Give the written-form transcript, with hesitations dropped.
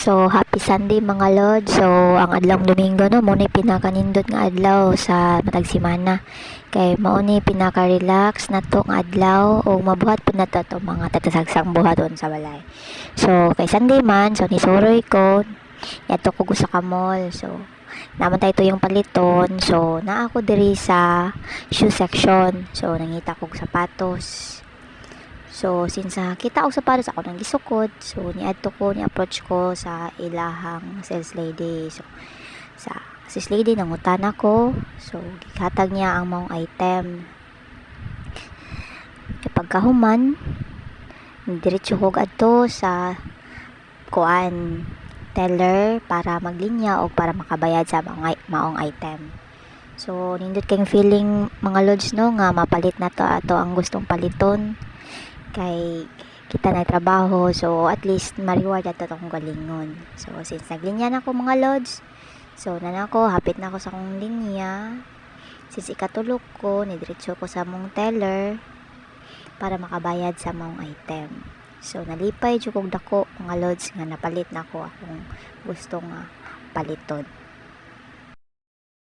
So, happy Sunday mga Lord. So, ang adlong Domingo no, muna pinakanindot nga adlaw sa matag semana. Kay mao ni pinaka-relax na to nga adlaw o mabuhat po na to mga tatasagsang buhaton sa balay. So, kay Sunday man, so nisuroy ko, yato ko sa mall. So, naman tayo yung paliton. So, naa ko diri sa shoe section. So, nangita ko sapatos. So, since kita og sapatos ako nang gisukod, so ni-approach ko sa ilahang sales lady. So, sa sales lady nangutan ako. So, gihatag niya ang mong item. Pagkahuman, diretso ko adto sa kuan teller para maglinya o para makabayad sa maong item. So, nindot kayong feeling mga lods no nga mapalit na to ato ang gustong paliton kay kita na trabaho, so at least ma-reward ato tong galingon. So since naglinya na ako mga lods, so nanako hapit na ako sa akong linya. Since ikatulog ko, nidiretso ko sa mong teller para makabayad sa mong item. So nalipay jud kog dako mga lods nga napalit na ako akong gustong paliton.